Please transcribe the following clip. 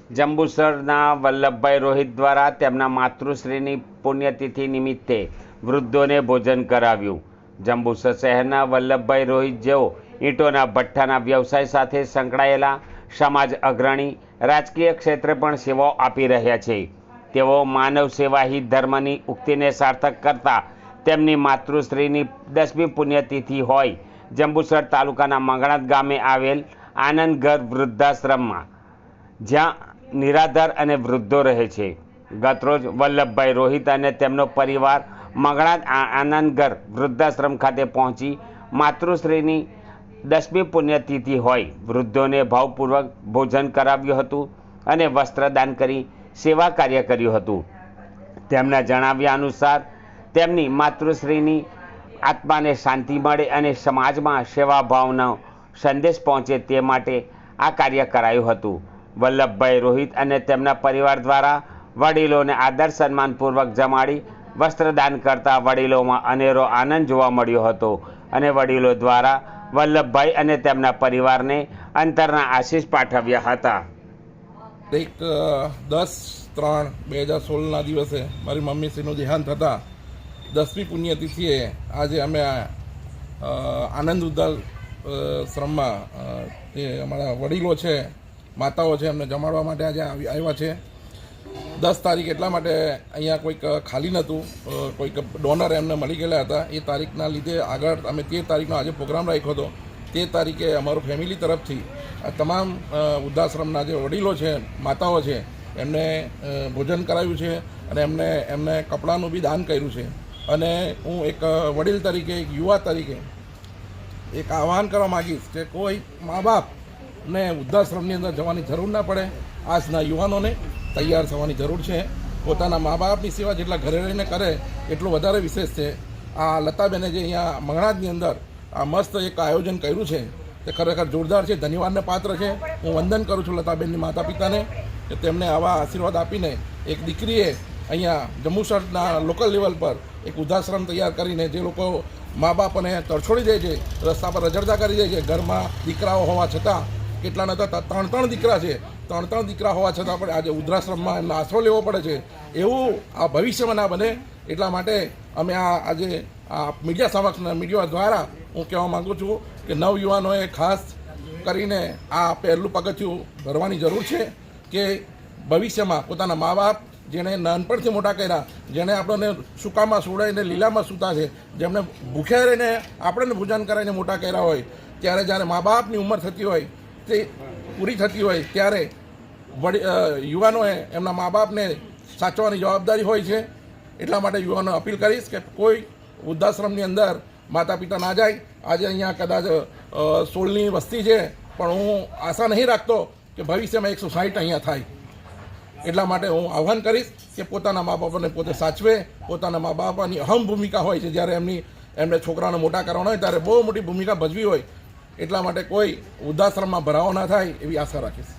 જંબુસરના વલ્લભભાઈ રોહિત દ્વારા તેમના માતૃશ્રીની પુણ્યતિથિ નિમિત્તે વૃદ્ધોને ભોજન કરાવ્યું। જંબુસર શહેરના વલ્લભભાઈ રોહિત જેઓ ઈંટોના ભઠ્ઠાના વ્યવસાય સાથે સંકળાયેલા સમાજ અગ્રણી, રાજકીય ક્ષેત્રે પણ સેવાઓ આપી રહ્યા છે। તેઓ માનવ સેવા હિ ધર્મની ઉક્તિને સાર્થક કરતા તેમની માતૃશ્રીની 10મી પુણ્યતિથિ હોય જંબુસર તાલુકાના મંગણાત ગામે આવેલ આનંદઘર વૃદ્ધાશ્રમમાં, જ્યાં નિરાધાર અને વૃદ્ધો રહે છે। ગતરોજ વલ્લભભાઈ રોહિત અને તેમનો પરિવાર મંગણાત આનંદઘર વૃદ્ધાશ્રમ ખાતે પહોંચી માતૃશ્રીની 10મી પુણ્યતિથિ હોય વૃદ્ધોને ભાવપૂર્વક ભોજન કરાવ્યું હતું અને વસ્ત્રદાન કરી સેવા કાર્ય કર્યું હતું। તેમના જણાવ્યા અનુસાર તેમની માતૃશ્રીની આત્માને શાંતિ મળે અને સમાજમાં સેવાભાવનો સંદેશ પહોંચે તે માટે આ કાર્ય કરાયું હતું। વલ્લભભાઈ રોહિત અને તેમના પરિવાર દ્વારા વડીલોને આદર સન્માનપૂર્વક જમાડી વસ્ત્રદાન કરતા વડીલોમાં અનેરો આનંદ જોવા મળ્યો હતો અને વડીલો દ્વારા વલ્લભભાઈ અને તેમના પરિવારને અંતરના આશીષ પાઠવ્યા હતા। એક 10/3/2016ના દિવસે મારી મમ્મીશ્રીનું દેહાંત થતાં 10મી પુણ્યતિથિએ આજે અમે આનંદ વૃદ્ધાશ્રમમાં જે અમારા વડીલો છે, માતાઓ છે, એમને જમાડવા માટે આજે આવ્યા છે। 10 તારીખ એટલા માટે અહીંયા કોઈક ખાલી નહોતું, કોઈક ડોનર એમને મળી ગયેલા હતા। એ તારીખના લીધે આગળ અમે 13 તારીખનો આજે પ્રોગ્રામ રાખ્યો હતો। 13 તારીખે અમારું ફેમિલી તરફથી આ તમામ વૃદ્ધાશ્રમના જે વડીલો છે, માતાઓ છે, એમને ભોજન કરાવ્યું છે અને એમને કપડાનું બી દાન કર્યું છે। અને હું એક વડીલ તરીકે, એક યુવા તરીકે એક આહ્વાન કરવા માગીશ કે કોઈ મા બાપને વૃદ્ધાશ્રમની અંદર જવાની જરૂર ના પડે। આજના યુવાનોને તૈયાર થવાની જરૂર છે। પોતાના મા બાપની સેવા જેટલા ઘરે રહીને કરે એટલું વધારે વિશેષ છે। આ લતાબેને જે અહીંયા મંગણાતની અંદર આ મસ્ત એક આયોજન કર્યું છે તે ખરેખર જોરદાર છે, ધન્યવાદને પાત્ર છે। હું વંદન કરું છું લતાબેનની માતા પિતાને કે તેમને આવા આશીર્વાદ આપીને એક દીકરીએ અહીંયા જંબુસરના લોકલ લેવલ પર એક વૃદ્ધાશ્રમ તૈયાર કરીને જે લોકો મા બાપને તરછોડી દે છે, રસ્તા પર રજડતા કરી દે છે, ઘરમાં દીકરાઓ હોવા છતાં કેટલાના તો 3 દીકરા છે, 3 દીકરા હોવા છતાં પણ આજે વૃદ્ધાશ્રમમાં એમનો આશરો લેવો પડે છે। એવું આ ભવિષ્યમાં ના બને એટલા માટે અમે આજે આ મીડિયા દ્વારા હું કહેવા માગું છું કે નવયુવાનોએ ખાસ કરીને આ પહેલું પગથિયું ભરવાની જરૂર છે કે ભવિષ્યમાં પોતાના મા બાપ જેણે નાનપણથી મોટા કર્યા, જેણે આપણને સૂકામાં સુડાઈને લીલામાં સૂતા છે, જેમણે ભૂખ્યા રહીને આપણને ભોજન કરાવીને મોટા કર્યા હોય, ત્યારે જ્યારે મા બાપની ઉંમર થતી હોય, તે પૂરી થતી હોય, ત્યારે યુવાનોએ એમના મા બાપને સાચવવાની જવાબદારી હોય છે। એટલા માટે યુવાનોને અપીલ કરીશ કે કોઈ વૃદ્ધાશ્રમની અંદર માતા પિતા ના જાય। આજે અહીંયા કદાચ 16ની વસ્તી છે, પણ હું આશા નહીં રાખતો કે ભવિષ્યમાં 160 અહીંયા થાય। એટલા માટે હું આહ્વાન કરીશ કે પોતાના મા બાપને પોતે સાચવે। પોતાના મા બાપની અહમ ભૂમિકા હોય છે, જ્યારે એમને છોકરાને મોટા કરવાના હોય ત્યારે બહુ મોટી ભૂમિકા ભજવી હોય। એટલા માટે કોઈ વૃદ્ધાશ્રમમાં ભરાવો ના થાય એવી આશા રાખીશ।